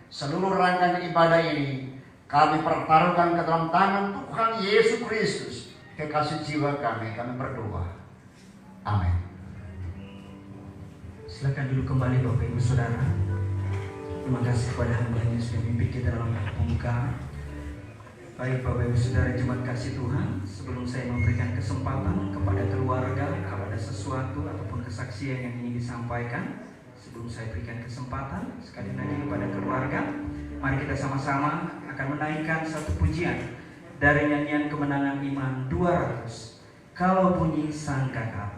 seluruh rangkaian ibadah ini kami pertaruhkan ke dalam tangan Tuhan Yesus Kristus, kekasih jiwa kami berdoa. Amin. Silakan duduk kembali Bapak Ibu Saudara. Terima kasih kepada hamba-Nya yang sudah memimpin kita dalam pembukaan. Baik Bapak Ibu Saudara jemaat kasih Tuhan, sebelum saya memberikan kesempatan kepada keluarga kalau ada sesuatu ataupun kesaksian yang ingin disampaikan, sebelum saya berikan kesempatan sekali lagi kepada keluarga, mari kita sama-sama akan menaikkan satu pujian dari nyanyian Kemenangan Iman 200, Kalau Bunyi Sangkakala.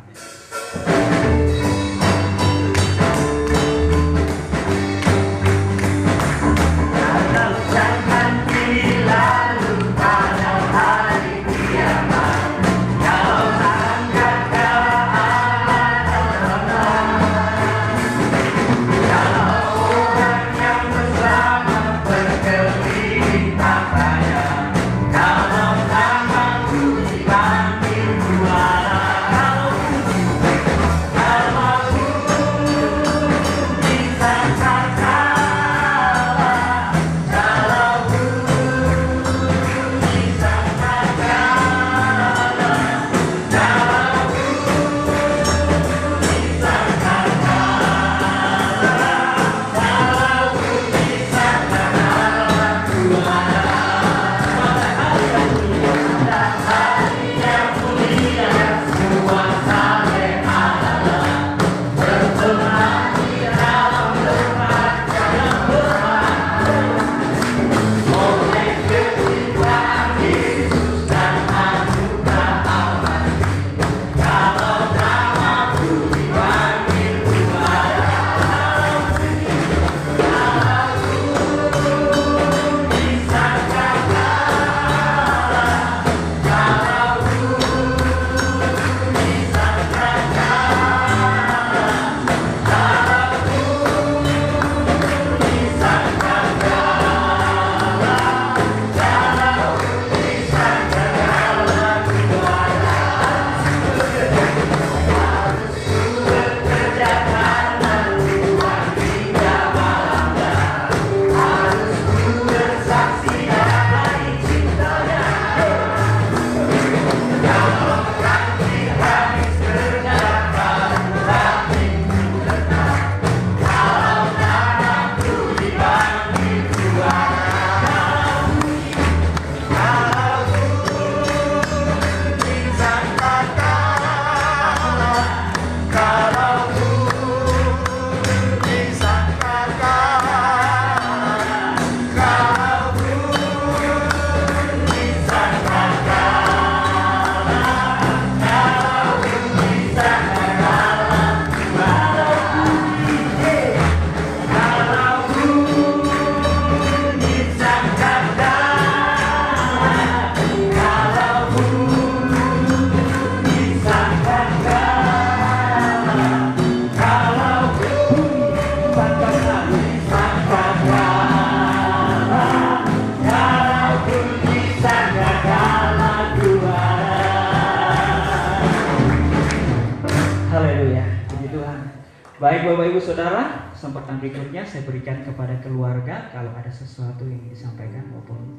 Baik Bapak Ibu Saudara, kesempatan berikutnya saya berikan kepada keluarga kalau ada sesuatu yang disampaikan maupun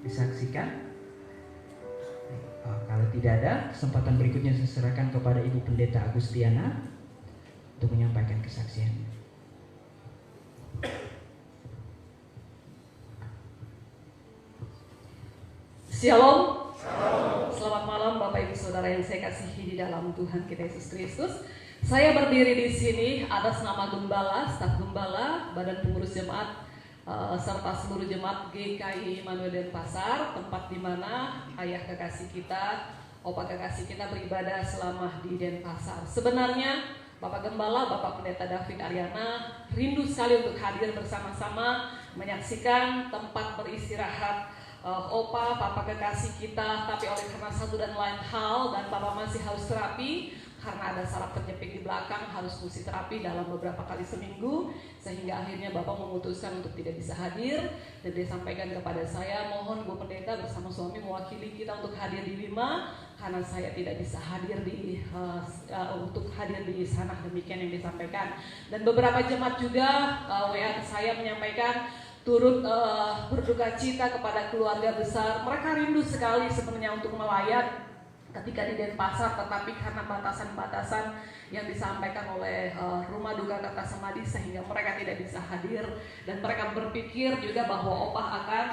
disaksikan. Kalau tidak ada, kesempatan berikutnya saya serahkan kepada Ibu Pendeta Agustiana untuk menyampaikan kesaksian. Shalom. Selamat malam Bapak Ibu Saudara yang saya kasihi di dalam Tuhan kita Yesus Kristus. Saya berdiri di sini atas nama Gembala, staf Gembala, Badan Pengurus Jemaat, serta seluruh jemaat GKI Immanuel Denpasar, tempat di mana ayah kekasih kita, opa kekasih kita beribadah selama di Denpasar. Sebenarnya Bapak Gembala, Bapak Pendeta David Aryana rindu sekali untuk hadir bersama-sama menyaksikan tempat beristirahat opa, papa kekasih kita, tapi oleh karena satu dan lain hal dan papa masih harus terapi karena ada saraf terjepit di belakang, harus fungsi terapi dalam beberapa kali seminggu, sehingga akhirnya bapak memutuskan untuk tidak bisa hadir dan dia sampaikan kepada saya, mohon Bu Pendeta bersama suami mewakili kita untuk hadir di Wima karena saya tidak bisa hadir di untuk hadir di sana, demikian yang disampaikan. Dan beberapa jemaat juga WA saya menyampaikan turut berduka cita kepada keluarga besar. Mereka rindu sekali sebenarnya untuk melayat ketika di Denpasar, tetapi karena batasan-batasan yang disampaikan oleh Rumah Duka Kertasemadi sehingga mereka tidak bisa hadir, dan mereka berpikir juga bahwa opah akan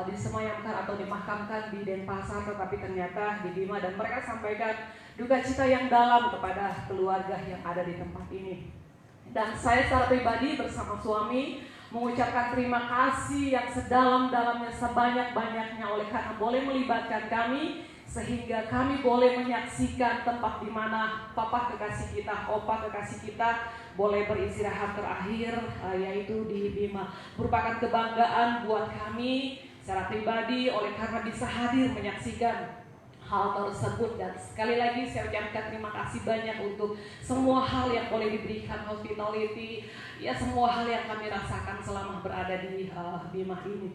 disemayamkan atau dimakamkan di Denpasar, tetapi ternyata di Bima, dan mereka sampaikan duka cita yang dalam kepada keluarga yang ada di tempat ini. Dan saya secara pribadi bersama suami mengucapkan terima kasih yang sedalam-dalamnya, sebanyak-banyaknya oleh karena boleh melibatkan kami, sehingga kami boleh menyaksikan tempat di mana papa kekasih kita, opa kekasih kita boleh beristirahat terakhir, yaitu di Bima. Merupakan kebanggaan buat kami secara pribadi oleh karena bisa hadir menyaksikan hal tersebut. Dan sekali lagi saya ucapkan terima kasih banyak untuk semua hal yang boleh diberikan, hospitality, ya semua hal yang kami rasakan selama berada di Bima ini.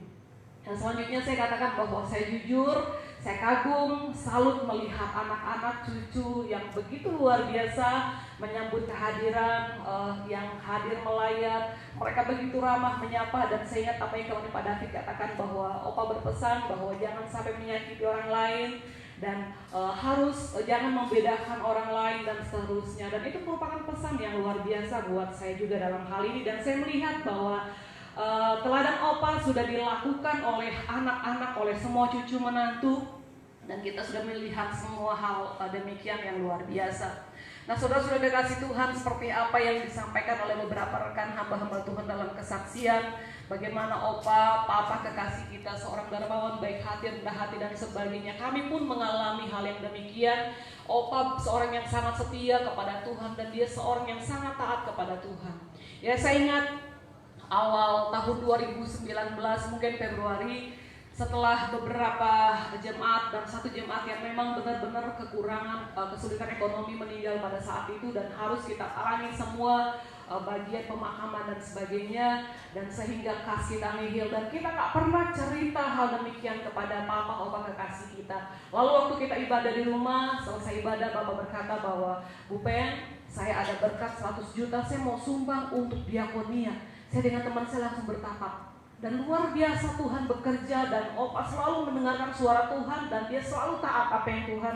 Dan selanjutnya saya katakan bahwa saya jujur, saya kagum, salut melihat anak-anak cucu yang begitu luar biasa menyambut kehadiran yang hadir melayat. Mereka begitu ramah menyapa, dan saya ingat apa yang kemarin Pak David katakan bahwa Opa berpesan bahwa jangan sampai menyakiti orang lain, dan harus jangan membedakan orang lain dan seterusnya. Dan itu merupakan pesan yang luar biasa buat saya juga dalam hal ini. Dan saya melihat bahwa teladan Opa sudah dilakukan oleh anak-anak, oleh semua cucu menantu, dan kita sudah melihat semua hal demikian yang luar biasa. Nah, saudara-saudara kekasih Tuhan, seperti apa yang disampaikan oleh beberapa rekan hamba-hamba Tuhan dalam kesaksian, bagaimana Opa, papa kekasih kita, seorang dermawan, baik hati, rendah hati, dan sebagainya. Kami pun mengalami hal yang demikian. Opa seorang yang sangat setia kepada Tuhan, dan dia seorang yang sangat taat kepada Tuhan. Ya, saya ingat awal tahun 2019, mungkin Februari, setelah beberapa jemaat dan satu jemaat yang memang benar-benar kekurangan, kesulitan ekonomi meninggal pada saat itu, dan harus kita alami semua bagian pemakaman dan sebagainya, dan sehingga kas kita nihil, dan kita gak pernah cerita hal demikian kepada papa opa kekasih kita. Lalu waktu kita ibadah di rumah, selesai ibadah, bapak berkata bahwa Bu Pen, saya ada berkat 100 juta, saya mau sumbang untuk diakonia. Saya dengan teman saya langsung bertatap, dan luar biasa Tuhan bekerja, dan Opa selalu mendengarkan suara Tuhan, dan dia selalu taat apa yang Tuhan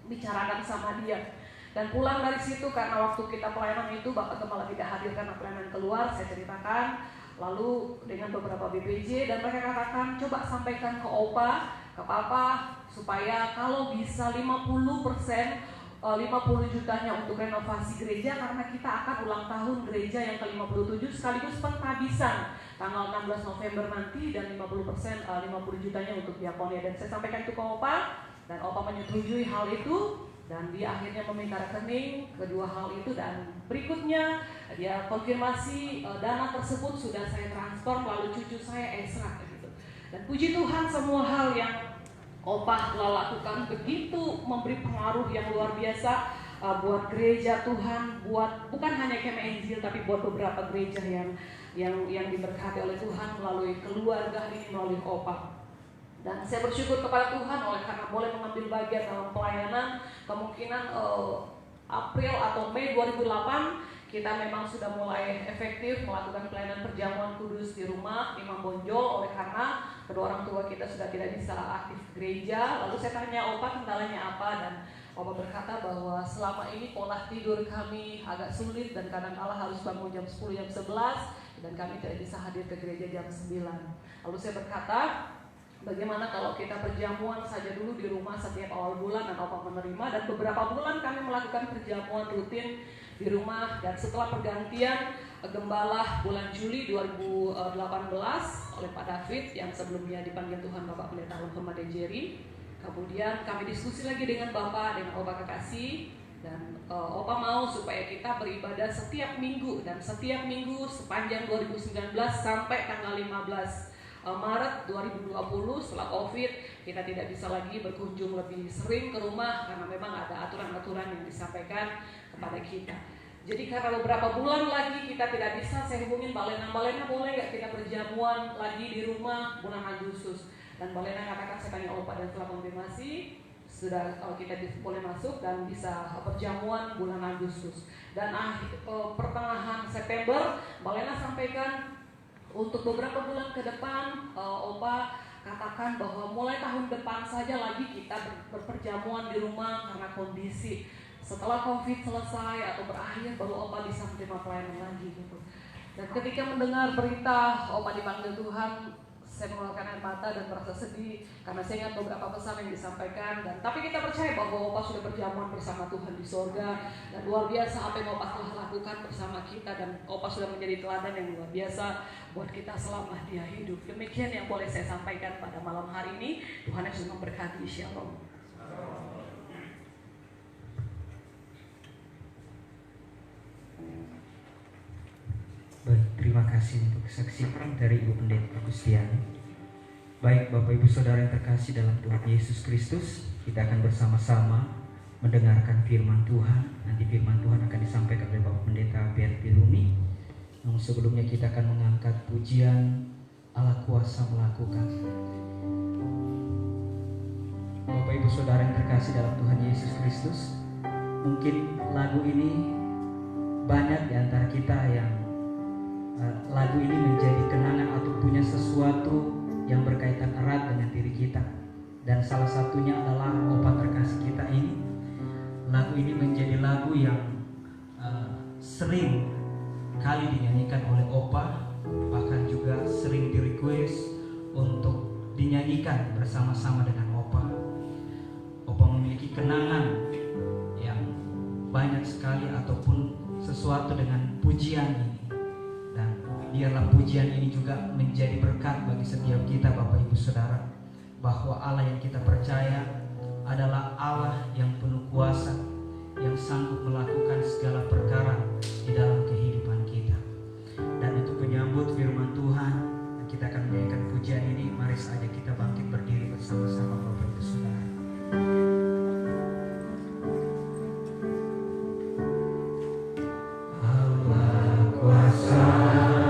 bicarakan sama dia. Dan pulang dari situ, karena waktu kita pelayanan itu Bapak Gembala tidak hadir karena pelayanan keluar, saya ceritakan lalu dengan beberapa BPJ, dan mereka katakan coba sampaikan ke Opa, ke Papa, supaya kalau bisa 50 jutanya untuk renovasi gereja, karena kita akan ulang tahun gereja yang ke-57 sekaligus penghabisan tanggal 16 November nanti, dan 50% 50 jutanya untuk diakonia. Dan saya sampaikan itu ke Opa, dan Opa menyetujui hal itu, dan dia akhirnya meminta rekening kedua hal itu, dan berikutnya dia konfirmasi dana tersebut sudah saya transfer melalui cucu saya Esra gitu. Dan puji Tuhan, semua hal yang Opa telah lakukan begitu memberi pengaruh yang luar biasa buat gereja Tuhan, buat bukan hanya Kema Injil, tapi buat beberapa gereja yang diberkati oleh Tuhan melalui keluarga ini, melalui Opa. Dan saya bersyukur kepada Tuhan oleh karena boleh mengambil bagian dalam pelayanan. Kemungkinan April atau Mei 2008 kita memang sudah mulai efektif melakukan pelayanan perjamuan kudus di rumah Imam Bonjol, oleh karena kedua orang tua kita sudah tidak bisa aktif gereja. Lalu saya tanya Opa kendalanya apa, dan Opa berkata bahwa selama ini pola tidur kami agak sulit, dan kadang-kala harus bangun jam 10, jam 11, dan kami tidak bisa hadir ke gereja jam 9. Lalu saya berkata, bagaimana kalau kita perjamuan saja dulu di rumah setiap awal bulan, dan Opa menerima, dan beberapa bulan kami melakukan perjamuan rutin di rumah. Dan setelah pergantian gembala bulan Juli 2018 oleh Pak David yang sebelumnya dipanggil Tuhan Bapak Pendeta Muhammad Jerry, kemudian kami diskusi lagi dengan Bapak, dengan Opa kekasih, dan Opa mau supaya kita beribadah setiap minggu, dan setiap minggu sepanjang 2019 sampai tanggal 15 Maret 2020 setelah COVID, kita tidak bisa lagi berkunjung lebih sering ke rumah karena memang ada aturan-aturan yang disampaikan kepada kita. Jadi karena beberapa bulan lagi kita tidak bisa, saya hubungin Mbak Lena boleh nggak kita perjamuan lagi di rumah bulan Agustus? Dan Mbak Lena katakan, saya tanya Opa dan setelah konfirmasi sudah kita boleh masuk dan bisa perjamuan bulan Agustus. Dan pertengahan September Mbak Lena sampaikan, untuk beberapa bulan ke depan, Opa katakan bahwa mulai tahun depan saja lagi kita berperjamuan di rumah karena kondisi. Setelah COVID selesai atau berakhir, baru Opa bisa menerima pelayanan lagi gitu. Dan ketika mendengar berita Opa dipanggil Tuhan, saya mengeluarkan air mata dan merasa sedih karena saya ingat beberapa pesan yang disampaikan. Tapi kita percaya bahwa Opa sudah berjamuan bersama Tuhan di sorga, dan luar biasa apa yang Opa telah lakukan bersama kita, dan Opa sudah menjadi teladan yang luar biasa buat kita selama dia hidup. Demikian yang boleh saya sampaikan pada malam hari ini. Tuhan Yesus memberkati. Shalom. Baik, terima kasih untuk kesaksian dari Ibu Pendeta Agustiani. Baik Bapak Ibu Saudara yang terkasih dalam Tuhan Yesus Kristus, kita akan bersama-sama mendengarkan firman Tuhan. Nanti firman Tuhan akan disampaikan oleh Bapak Pendeta Berti Lumi. Namun sebelumnya kita akan mengangkat pujian Allah kuasa melakukan. Bapak Ibu Saudara yang terkasih dalam Tuhan Yesus Kristus, mungkin lagu ini banyak di antara kita yang lagu ini menjadi kenangan atau punya sesuatu yang berkaitan erat dengan diri kita. Dan salah satunya adalah Opa terkasih kita ini. Lagu ini menjadi lagu yang sering kali dinyanyikan oleh Opa, bahkan juga sering di-request untuk dinyanyikan bersama-sama dengan Opa. Opa memiliki kenangan yang banyak sekali ataupun sesuatu dengan pujian ini. Dan biarlah pujian ini juga menjadi berkat bagi setiap kita Bapak Ibu Saudara, bahwa Allah yang kita percaya adalah Allah yang penuh kuasa, yang sanggup melakukan segala perkara di dalam kehidupan kita. Dan untuk menyambut firman Tuhan, kita akan menyanyikan pujian ini. Mari saja kita bangkit berdiri bersama-sama Bapak Ibu Saudara. Allah kuasa Allah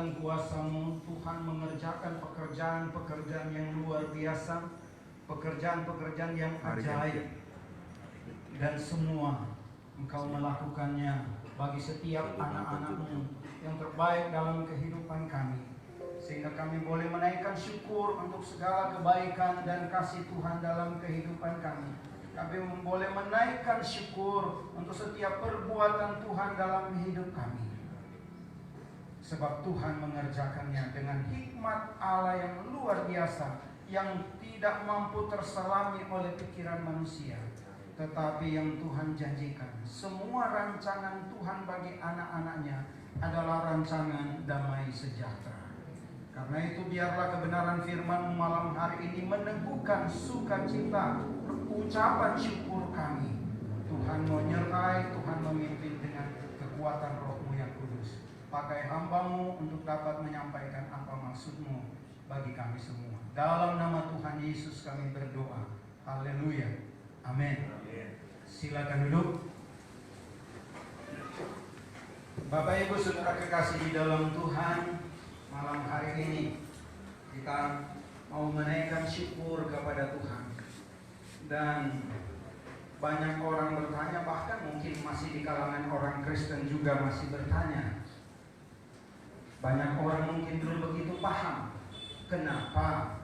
dan kuasa-Mu, Tuhan mengerjakan pekerjaan-pekerjaan yang luar biasa, pekerjaan-pekerjaan yang ajaib, dan semua Engkau melakukannya bagi setiap anak-anak-Mu yang terbaik dalam kehidupan kami, sehingga kami boleh menaikkan syukur untuk segala kebaikan dan kasih Tuhan dalam kehidupan kami. Kami boleh menaikkan syukur untuk setiap perbuatan Tuhan dalam hidup kami, sebab Tuhan mengerjakannya dengan hikmat Allah yang luar biasa, yang tidak mampu terselami oleh pikiran manusia. Tetapi yang Tuhan janjikan, semua rancangan Tuhan bagi anak-anaknya adalah rancangan damai sejahtera. Karena itu biarlah kebenaran firman malam hari ini meneguhkan sukacita, ucapan syukur kami. Tuhan menyertai, Tuhan memimpin dengan kekuatan Roh-Mu yang kudus. Pakai hamba-Mu untuk dapat menyampaikan apa maksud-Mu bagi kami semua. Dalam nama Tuhan Yesus kami berdoa. Haleluya. Amin. Silakan duduk. Bapak Ibu Saudara kekasih di dalam Tuhan, malam hari ini kita mau menaikkan syukur kepada Tuhan. Dan banyak orang bertanya, bahkan mungkin masih di kalangan orang Kristen juga masih bertanya. Banyak orang mungkin belum begitu paham kenapa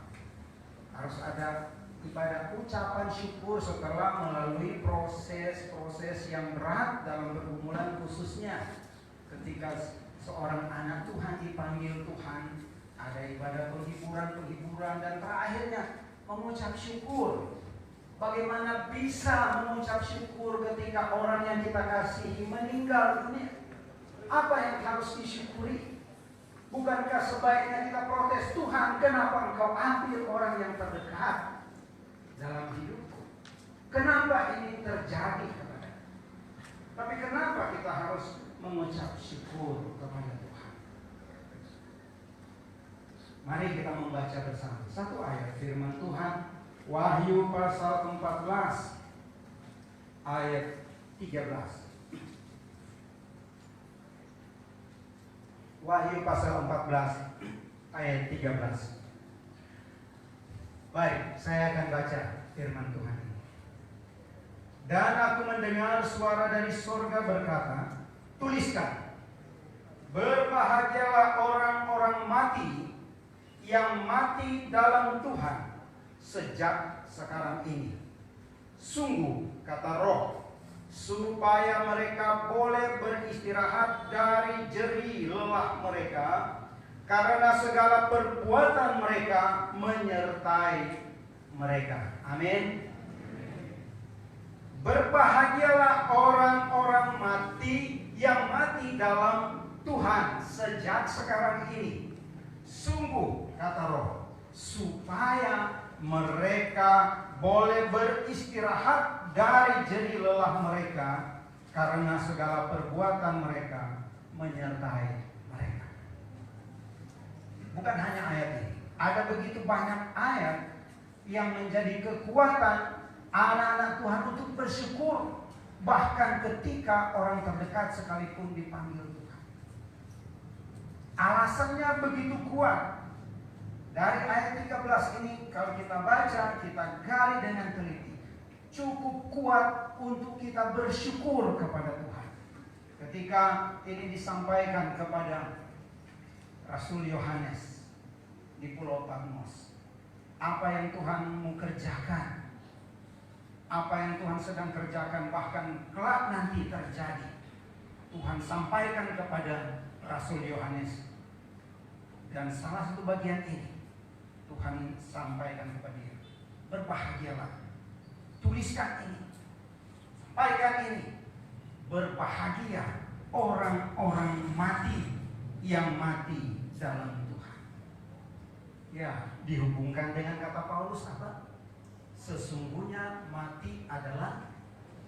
harus ada ibadah ucapan syukur setelah melalui proses-proses yang berat dalam pergumulan, khususnya ketika seorang anak Tuhan dipanggil Tuhan. Ada ibadah penghiburan, dan terakhirnya mengucap syukur. Bagaimana bisa mengucap syukur ketika orang yang kita kasihi meninggal dunia? Apa yang harus disyukuri? Bukankah sebaiknya kita protes, Tuhan, kenapa Engkau ambil orang yang terdekat dalam hidupku? Kenapa ini terjadi kepada? Tapi kenapa kita harus mengucap syukur kepada Tuhan? Mari kita membaca bersama satu ayat firman Tuhan, Wahyu pasal 14 ayat 13. Wahyu pasal 14 ayat 13. Baik, saya akan baca firman Tuhan ini. Dan aku mendengar suara dari surga berkata, tuliskan, berbahagialah orang-orang mati yang mati dalam Tuhan sejak sekarang ini. Sungguh, kata Roh, supaya mereka boleh beristirahat dari jerih lelah mereka, karena segala perbuatan mereka menyertai mereka. Amin. Berbahagialah orang-orang mati yang mati dalam Tuhan sejak sekarang ini. Sungguh, kata Roh, supaya mereka boleh beristirahat dari jerih lelah mereka, karena segala perbuatan mereka menyertai mereka. Bukan hanya ayat ini, ada begitu banyak ayat yang menjadi kekuatan anak-anak Tuhan untuk bersyukur, bahkan ketika orang terdekat sekalipun dipanggil Tuhan. Alasannya begitu kuat. Dari ayat 13 ini kalau kita baca, kita gali dengan teliti, cukup kuat untuk kita bersyukur kepada Tuhan. Ketika ini disampaikan kepada Rasul Yohanes di Pulau Patmos, apa yang Tuhan mau kerjakan, apa yang Tuhan sedang kerjakan, bahkan kelak nanti terjadi, Tuhan sampaikan kepada Rasul Yohanes. Dan salah satu bagian ini Tuhan sampaikan kepada dia, berbahagialah, tuliskan ini, sampaikan ini, berbahagia orang-orang mati yang mati dalam Tuhan. Ya, dihubungkan dengan kata Paulus apa? Sesungguhnya mati adalah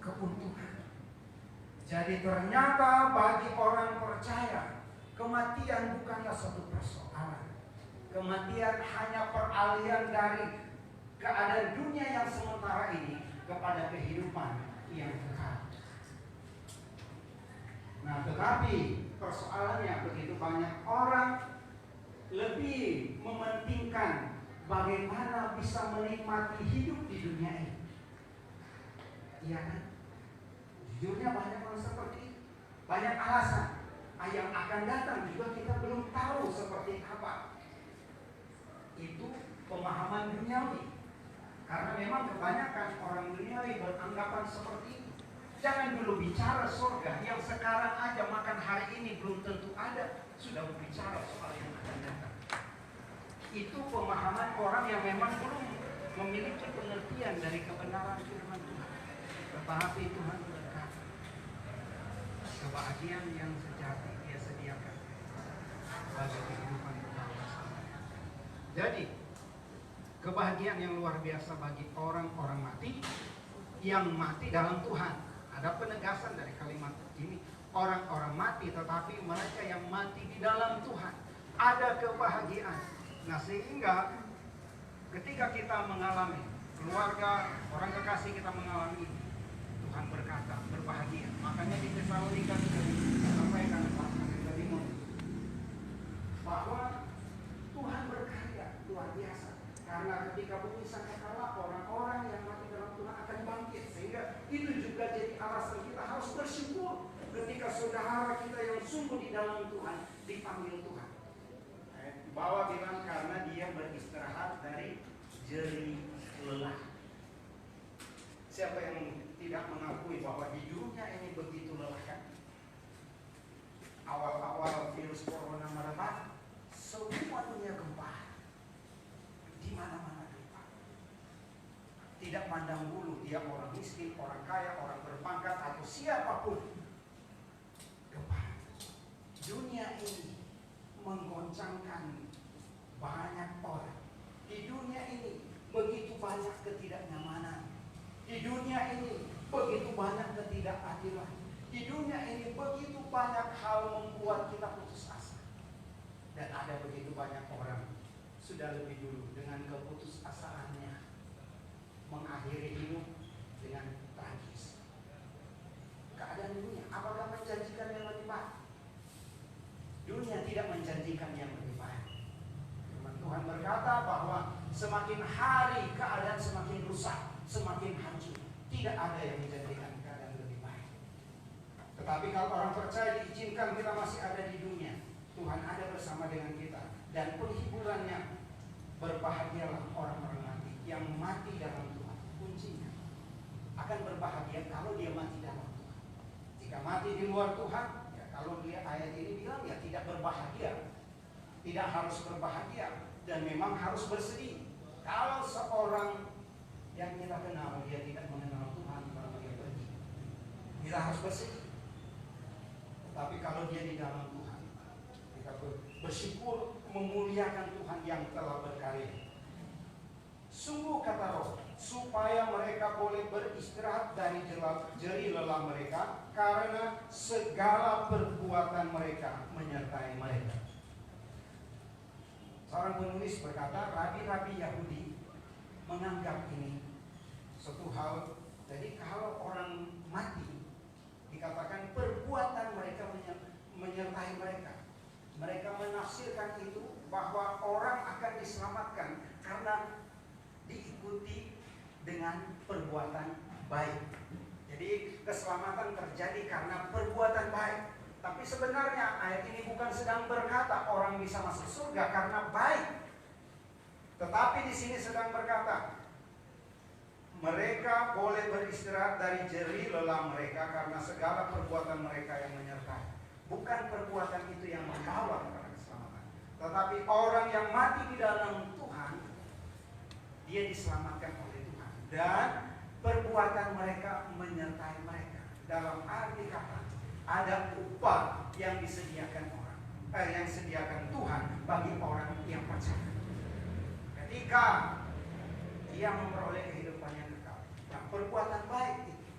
keuntungan. Jadi ternyata bagi orang percaya, kematian bukanlah suatu persoalan. Kematian hanya peralihan dari keadaan dunia yang sementara ini kepada kehidupan yang kekal. Nah, tetapi persoalannya begitu banyak orang lebih mementingkan bagaimana bisa menikmati hidup di dunia ini. Iya kan? Jujurnya banyak orang seperti itu. Banyak alasan yang akan datang juga kita belum tahu seperti apa. Itu pemahaman duniawi. Karena memang kebanyakan orang duniawi beranggapan seperti itu. Jangan dulu bicara surga yang sekarang aja makan hari ini belum tentu ada, sudah berbicara soal yang akan datang. Itu pemahaman orang yang memang belum memiliki pengertian dari kebenaran firman Tuhan. Tetapi Tuhan berkata, kebahagiaan yang sejati Dia sediakan bagi kehidupan bersama. Jadi kebahagiaan yang luar biasa bagi orang-orang mati yang mati dalam Tuhan. Ada penegasan dari kalimat ini, orang-orang mati, tetapi mereka yang mati di dalam Tuhan ada kebahagiaan. Nah, sehingga ketika kita mengalami, keluarga, orang kekasih kita mengalami ini, Tuhan berkata berbahagia. Makanya di Tesalonika disampaikan Pastor Timon bahwa Tuhan berkarya luar biasa. Karena ketika bumi sangkakala, orang-orang yang mati dalam Tuhan akan bangkit. Sehingga itu juga jadi alasan kita harus bersyukur ketika saudara kita yang sungguh di dalam Tuhan dipanggil Tuhan. Bahwa bilang karena dia beristirahat dari jerih lelah. Siapa yang tidak mengakui bahwa hidupnya ini begitu melelahkan? Awal-awal virus corona merebak, semua dunia gempar. Di mana-mana gempa. Tidak pandang bulu dia orang miskin, orang kaya, orang berpangkat atau siapapun. Gempa. Dunia ini menggoncangkan banyak orang. Di dunia ini begitu banyak ketidaknyamanan. Di dunia ini begitu banyak ketidakadilan. Di dunia ini begitu banyak hal membuat kita putus asa. Dan ada begitu banyak orang sudah lebih dulu dengan keputusasaannya mengakhiri hidup dengan tragis. Keadaan dunia apakah menjanjikan yang lebih baik? Dunia tidak menjanjikan yang lebih baik. Firman Tuhan berkata bahwa semakin hari keadaan semakin rusak, semakin hancur. Tidak ada yang menjanjikan keadaan lebih baik. Tetapi kalau orang percaya diizinkan kita masih ada di dunia, Tuhan ada bersama dengan kita. Dan penghiburannya, berbahagialah orang-orang mati yang mati dalam Tuhan. Kuncinya akan berbahagia kalau dia mati dalam Tuhan. Jika mati di luar Tuhan, ya kalau dia ayat ini bilang ya tidak berbahagia, tidak harus berbahagia dan memang harus bersedih. Kalau seorang yang kita kenal dia tidak mengenal Tuhan, kalau dia pergi, kita harus bersedih. Tetapi kalau dia di dalam Tuhan, kita bersyukur, memuliakan Tuhan yang telah berkarya. Sungguh kata Roh, supaya mereka boleh beristirahat dari jerih lelah mereka, karena segala perbuatan mereka menyertai mereka. Seorang penulis berkata, rabi-rabi Yahudi menganggap ini suatu hal. Jadi kalau orang mati, dikatakan perbuatan mereka menyertai mereka. Mereka menafsirkan itu bahwa orang akan diselamatkan karena diikuti dengan perbuatan baik. Jadi keselamatan terjadi karena perbuatan baik. Tapi sebenarnya ayat ini bukan sedang berkata orang bisa masuk surga karena baik. Tetapi di sini sedang berkata mereka boleh beristirahat dari jerih lelah mereka karena segala perbuatan mereka yang menyertai. Bukan perbuatan itu yang membawa kepada keselamatan, tetapi orang yang mati di dalam Tuhan, dia diselamatkan oleh Tuhan. Dan perbuatan mereka menyertai mereka. Dalam arti kata, ada upah yang disediakan yang sediakan Tuhan bagi orang yang percaya. Ketika dia memperoleh kehidupan yang kekal, nah, perbuatan baik itu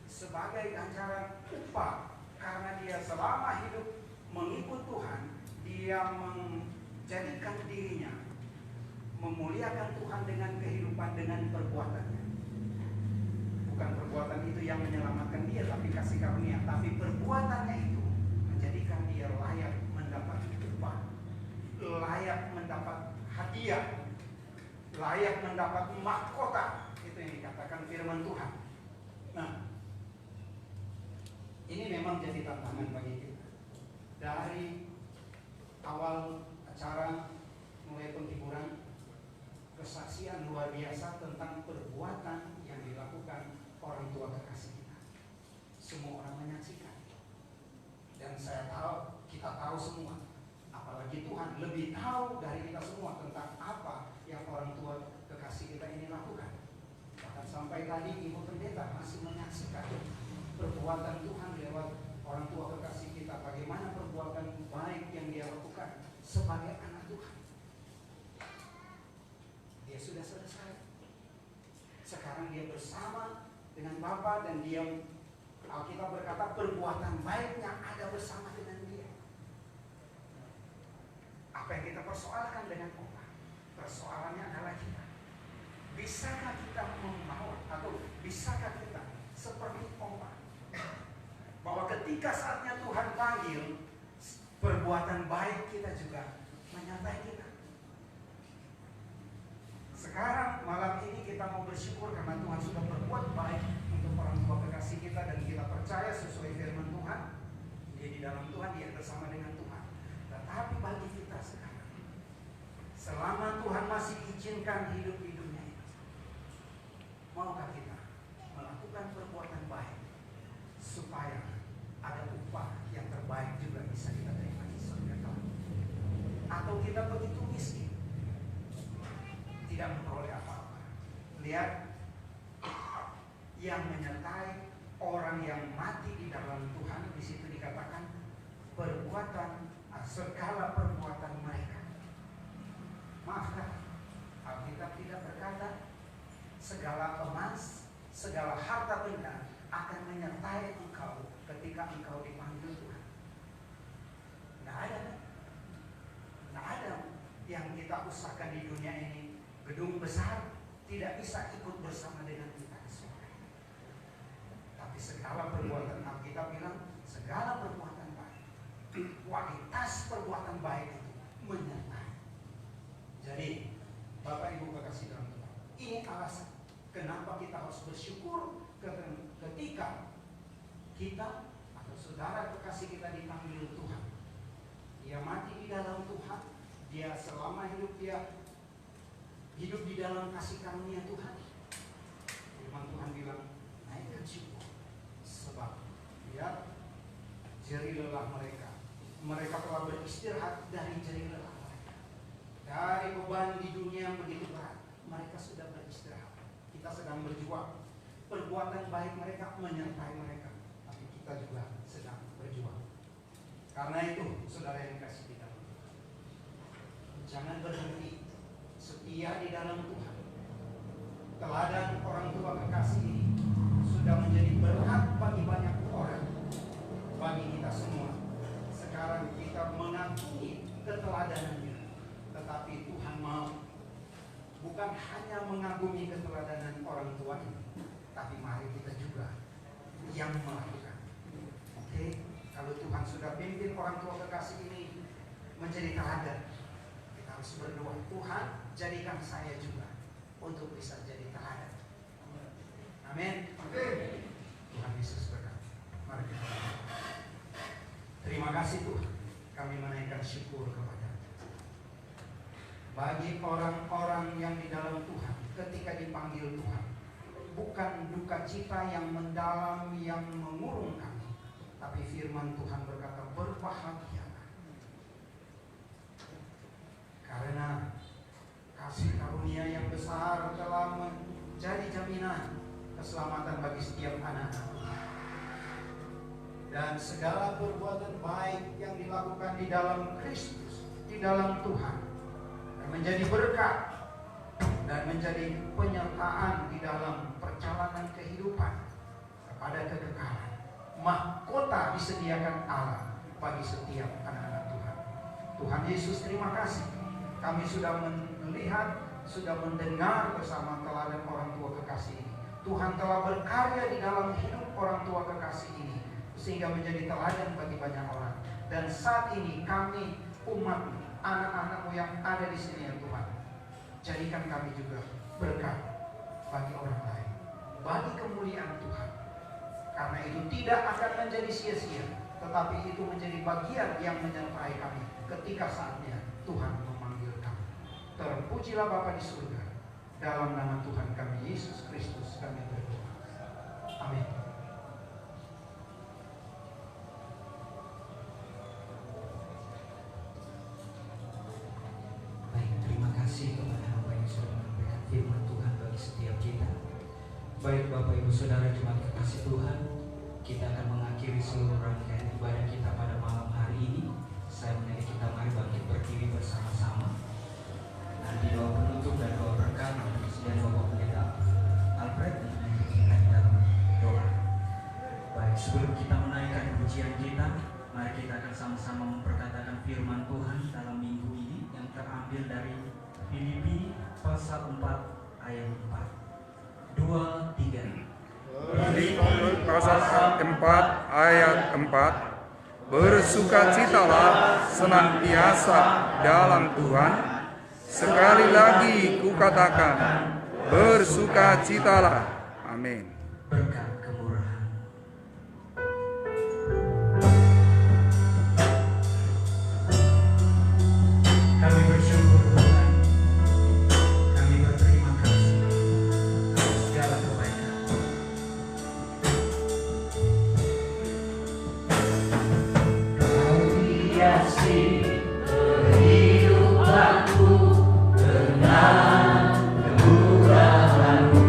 sebagai ganjaran upah. Karena dia selama hidup mengikut Tuhan, dia menjadikan dirinya memuliakan Tuhan dengan kehidupan, dengan perbuatannya. Bukan perbuatan itu yang menyelamatkan dia, tapi kasih karunia. Tapi perbuatannya itu menjadikan dia layak mendapat upah. layak mendapat hadiah, layak mendapat mahkota. Itu yang dikatakan firman Tuhan. Nah, ini memang jadi tantangan bagi kita. Dari awal acara mulai penghiburan, kesaksian luar biasa tentang perbuatan yang dilakukan orang tua kekasih kita. Semua orang menyaksikan. Dan saya tahu, kita tahu semua, apalagi Tuhan lebih tahu dari kita semua tentang apa yang orang tua kekasih kita ini lakukan. Bahkan sampai tadi Ibu Pendeta masih menyaksikan perbuatan Tuhan lewat orang tua kekasih kita, bagaimana perbuatan baik yang dia lakukan sebagai anak Tuhan. Dia sudah selesai. Sekarang dia bersama dengan Bapa dan dia, Alkitab berkata, perbuatan baiknya ada bersama dengan dia. Apa yang kita persoalkan dengan Allah? Persoalannya adalah kita. Bisakah kita membawa atau bisakah kita seperti Allah? Bahwa ketika saatnya Tuhan panggil, perbuatan baik kita juga menyertai kita. Sekarang malam ini kita mau bersyukur karena Tuhan sudah berbuat baik untuk orang tua kekasih kita, dan kita percaya sesuai firman Tuhan, dia di dalam Tuhan, dia bersama dengan Tuhan. Tetapi bagi kita sekarang, selama Tuhan masih izinkan hidup di dunia ini, maukah kita melakukan perbuatan baik supaya ada upah yang terbaik juga bisa kita terima di surga Tuhan? Atau kita begitu miskin, tidak memperoleh apa-apa? Lihat, yang menyertai orang yang mati di dalam Tuhan, di situ dikatakan perbuatan, segala perbuatan mereka. Maafkan, Alkitab tidak berkata segala emas, segala harta benda akan menyertai engkau ketika engkau dipanggil Tuhan. Tidak ada, tidak ada yang kita usahakan di dunia ini. Gedung besar tidak bisa ikut bersama dengan kita ke surga. Tapi segala perbuatan, Alkitab bilang segala perbuatan baik, kualitas perbuatan baik itu menyertai. Jadi Bapak Ibu kekasih dalam Tuhan, ini alasan kenapa kita harus bersyukur ketika kita atau saudara kekasih kita dipanggil Tuhan. Dia mati di dalam Tuhan, dia selama hidup dia hidup di dalam kasih karunia Tuhan. Firman Tuhan bilang, naikkan syukur, sebab lihat jerih lelah mereka. Mereka telah beristirahat dari jerih lelah mereka. Dari beban di dunia yang begitu berat, mereka sudah beristirahat. Kita sedang berjuang. Perbuatan baik mereka menyertai mereka, tapi kita juga sedang berjuang. Karena itu, saudara yang kasih kita, jangan berhenti setia di dalam Tuhan. Teladan orang tua kekasih ini sudah menjadi berkat bagi banyak orang, bagi kita semua. Sekarang kita mengakui keteladanannya, tetapi Tuhan mau bukan hanya mengagumi keteladanan orang tua ini, tapi mari kita juga yang melakukan. Oke, kalau Tuhan sudah pimpin orang tua kekasih ini menjadi teladan, harus berdoa, Tuhan jadikan saya juga untuk bisa jadi teladan. Amin. Tuhan Yesus berkati. Mari kita berdoa. Terima kasih Tuhan, kami menaikkan syukur kepada bagi orang-orang yang di dalam Tuhan ketika dipanggil Tuhan, bukan duka cita yang mendalam yang mengurung kami, tapi firman Tuhan berkata berbahagia karena kasih karunia yang besar telah menjadi jaminan keselamatan bagi setiap anak-anak. Dan segala perbuatan baik yang dilakukan di dalam Kristus, di dalam Tuhan, dan menjadi berkat dan menjadi penyertaan di dalam perjalanan kehidupan kepada kekekalan. Mahkota disediakan Allah bagi setiap anak-anak Tuhan. Tuhan Yesus, terima kasih. Kami sudah melihat, sudah mendengar bersama teladan orang tua kekasih ini. Tuhan telah berkarya di dalam hidup orang tua kekasih ini, sehingga menjadi teladan bagi banyak orang. Dan saat ini kami umat anak-anak-Mu yang ada di sini ya Tuhan. Jadikan kami juga berkat bagi orang lain, bagi kemuliaan Tuhan. Karena itu tidak akan menjadi sia-sia, tetapi itu menjadi bagian yang menyertai kami ketika saatnya Tuhan memanggil kami. Terpujilah Bapa di surga. Dalam nama Tuhan kami Yesus Kristus kami berdoa. Amin. Baik, terima kasih kepada hamba yang sudah menyampaikan firman Tuhan bagi setiap kita. Baik Bapak Ibu Saudara jemaat kekasih Tuhan, kita akan mengakhiri seluruh rangkaian ibadah kita pada malam hari ini. Saya mengajak kita mari bangkit berdiri bersama-sama. Nanti doa penutup dan doa berkat akan disediakan Bapak Pendeta Alfred dan kita di dalam doa. Baik, sebelum kita menaikkan pujian kita, mari kita akan sama-sama memperkatakan firman Tuhan dalam minggu ini yang terambil dari Filipi pasal 4 ayat 4. 2, 3. Filipi pasal 4 ayat 4. Bersukacitalah senantiasa dalam Tuhan. Sekali lagi kukatakan, bersukacitalah. Amin. Berkat kemurahan. Kami bersyukur Tuhan. Kami berterima kasih atas segala kebaikan. Kau hiasi kehidupanku dengan kemurahan-Mu.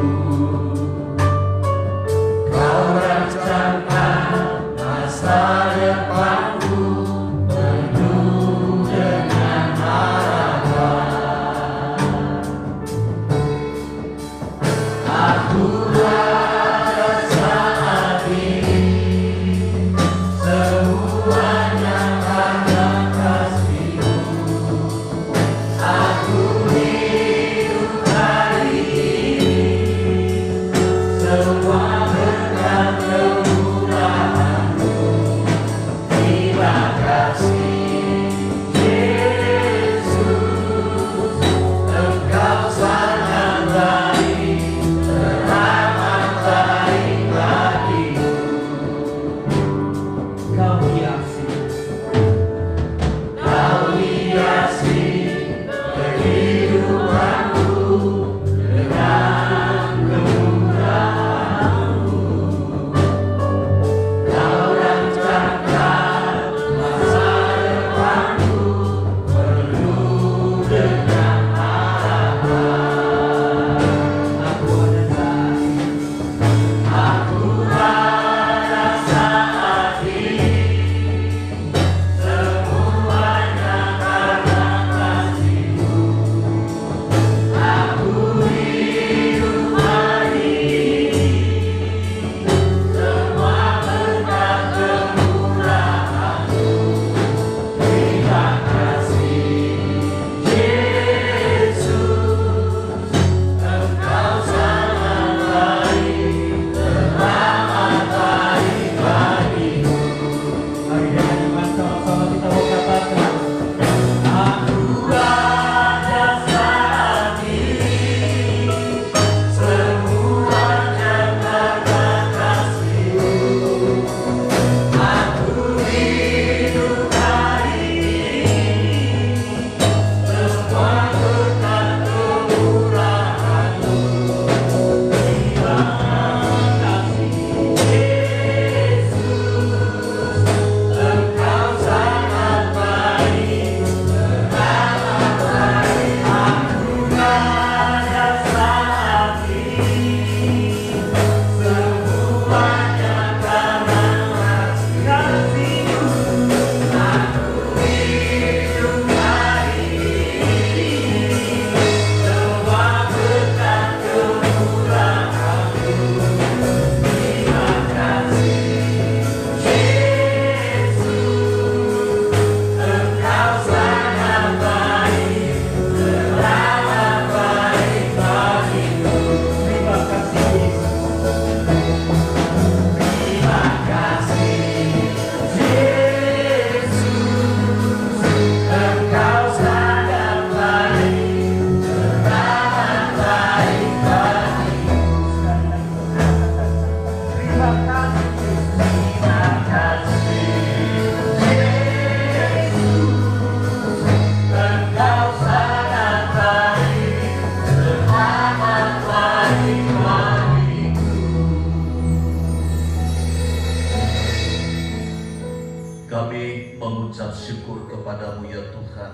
Kami mengucap syukur kepada-Mu ya Tuhan.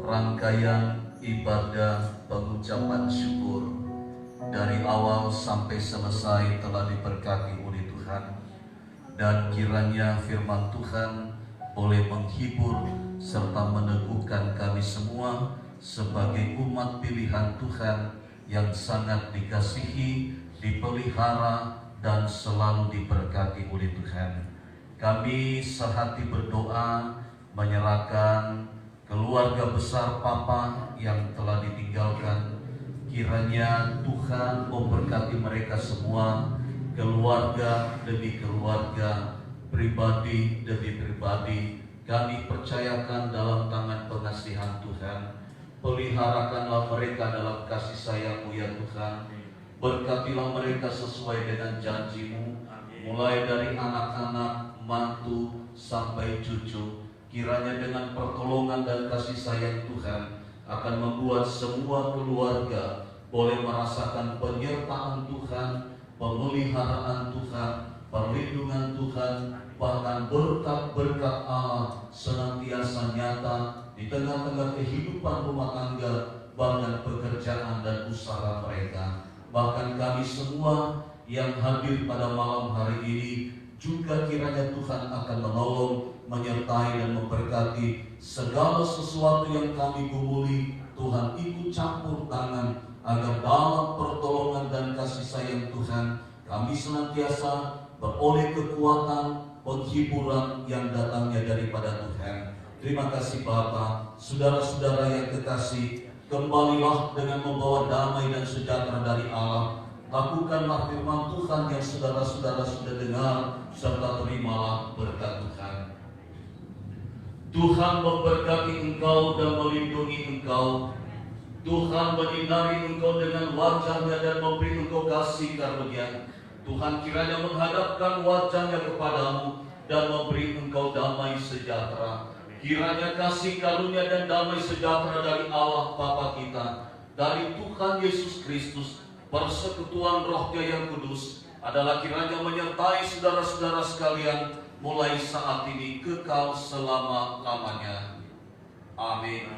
Rangkaian ibadah pengucapan syukur dari awal sampai selesai telah diberkati oleh Tuhan. Dan kiranya firman Tuhan boleh menghibur serta meneguhkan kami semua sebagai umat pilihan Tuhan yang sangat dikasihi, dipelihara, dan selalu diberkati oleh Tuhan. Kami sehati berdoa menyerahkan keluarga besar Papa yang telah ditinggalkan. Kiranya Tuhan memberkati mereka semua, keluarga demi keluarga, pribadi demi pribadi. Kami percayakan dalam tangan pengasihan Tuhan. Peliharakanlah mereka dalam kasih sayang-Mu ya Tuhan. Berkatilah mereka sesuai dengan janji-Mu, mulai dari anak-anak, mantu, sampai cucu. Kiranya dengan pertolongan dan kasih sayang Tuhan akan membuat semua keluarga boleh merasakan penyertaan Tuhan, pemeliharaan Tuhan, perlindungan Tuhan, bahkan berkat-berkat Allah senantiasa nyata di tengah-tengah kehidupan rumah tangga, bahkan pekerjaan dan usaha mereka. Bahkan kami semua yang hadir pada malam hari ini juga kiranya Tuhan akan menolong, menyertai dan memberkati segala sesuatu yang kami gumuli. Tuhan ikut campur tangan agar dalam pertolongan dan kasih sayang Tuhan kami senantiasa beroleh kekuatan, penghiburan yang datangnya daripada Tuhan. Terima kasih Bapa. Saudara-saudara yang kekasih, kembalilah dengan membawa damai dan sejahtera dari Allah. Lakukanlah firman Tuhan yang saudara-saudara sudah dengar, serta terimalah berkat Tuhan. Tuhan memberkati engkau dan melindungi engkau. Tuhan menyinari engkau dengan wajah-Nya dan memberi engkau kasih karunia. Tuhan kiranya menghadapkan wajah-Nya kepadamu dan memberi engkau damai sejahtera. Kiranya kasih karunia dan damai sejahtera dari Allah Bapa kita, dari Tuhan Yesus Kristus, persekutuan Roh-Nya yang kudus adalah kiranya menyertai saudara-saudara sekalian mulai saat ini kekal selama-lamanya. Amin.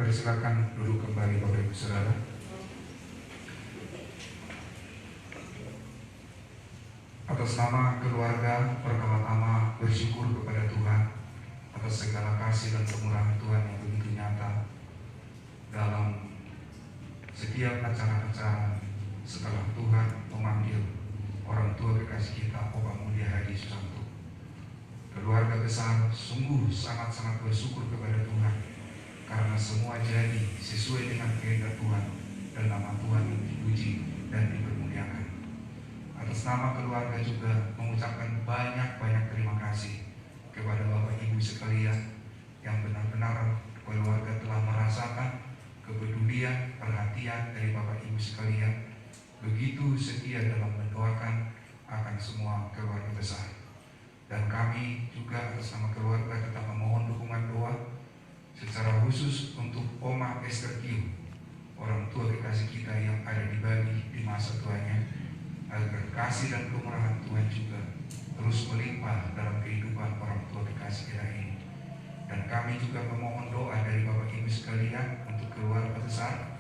Silakan duduk kembali Bapak Ibu Saudara. Atas nama keluarga, pertama-tama bersyukur kepada Tuhan atas segala kasih dan kemurahan Tuhan yang begitu nyata dalam setiap acara-acara setelah Tuhan memanggil orang tua kekasih kita, Bapak Mulia Hadi Susanto. Keluarga besar sungguh sangat-sangat bersyukur kepada Tuhan karena semua jadi sesuai dengan kehendak Tuhan dan nama Tuhan yang dipuji dan dipermuliakan. Atas nama keluarga juga mengucapkan banyak-banyak terima kasih kepada Bapak Ibu sekalian yang benar-benar keluarga telah merasakan kepedulian, perhatian dari Bapak Ibu sekalian, begitu setia dalam mendoakan akan semua keluarga besar. Dan kami juga atas nama keluarga tetap memohon dukungan doa secara khusus untuk Oma Esther Kiu, orang tua kekasih kita yang ada di Bali di masa tuanya, agar kasih dan kemurahan Tuhan juga terus melimpah dalam kehidupan orang tua kekasih kita ini. Dan kami juga memohon doa dari Bapak Ibu sekalian untuk keluarga besar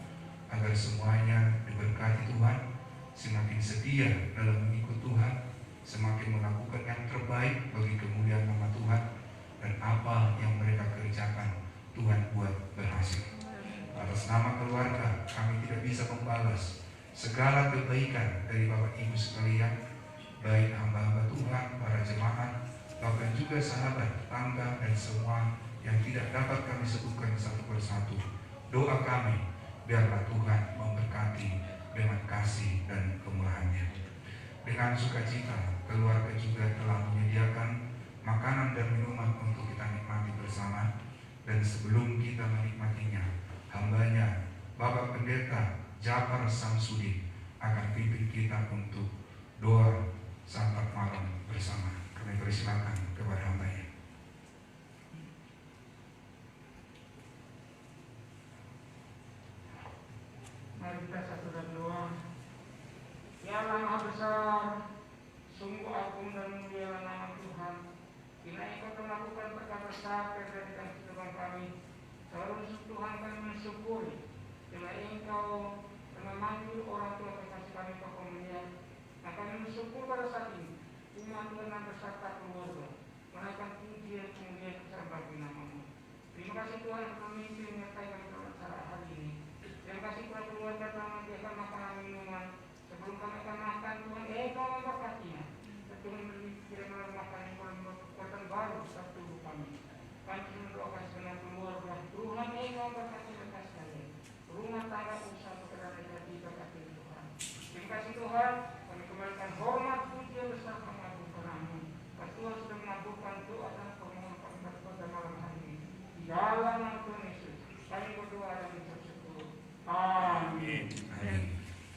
agar semuanya diberkati Tuhan, semakin setia dalam mengikut Tuhan, semakin melakukan yang terbaik bagi kemuliaan nama Tuhan, juga sahabat, tetangga, dan semua yang tidak dapat kami sebutkan satu persatu. Doa kami, biarlah Tuhan memberkati dengan kasih dan kemurahan-Nya. Dengan sukacita, keluarga juga telah menyediakan makanan dan minuman untuk kita nikmati bersama. Dan sebelum kita menikmatinya, hambanya Bapak Pendeta Jafar Samsudin akan pimpin kita untuk doa santap malam bersama. Kami persilakan kepada hambanya. Mari kita satu dan doa. Ya Allah Maha Besar, sungguh agung dan mulia nama Tuhan. Bila Engkau telah melakukan perkara sampai dari kehidupan kami, selalu Tuhan kami mensyukuri. Bila Engkau telah memanggil orang tua kekasih kami ke komunian, maka kami bersyukur pada saat ini. Umat Tuhan dan beserta keluarga menaikkan pujian kemuliaan besar bagi nama-Mu. Terima kasih Tuhan yang memimpin menyertai kami dalam acara hari ini. Terima kasih Tuhan keluarga telah menyediakan makanan minuman. Sebelum kami akan makan, Tuhan Engkau memberkatinya. Tuhan berikan makan yang kekuatan baru setiap tubuh kami. Kami mendoakan segenap keluarga. Tuhan Engkau memberkati mereka sekalian. Rumah tangga usaha pekerjaan mereka diberkati Tuhan. Terima kasih Tuhan. Kami kembalikan hormat puji besar mengagung keramu. Tuhan sudah mengabulkan doa dan permohonan kami pada malam hari ini. Di dalam nama Tuhan Yesus, kami berdoa dan bersyukur. Amin. Amin.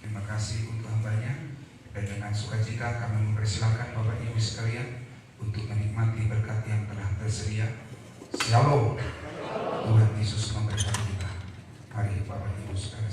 Terima kasih untuk hambanya. Dan dengan sukacita kami mempersilakan Bapak Ibu sekalian untuk menikmati berkat yang telah tersedia. Shalom. Tuhan Yesus memberkati kita. Mari Bapak Ibu sekalian.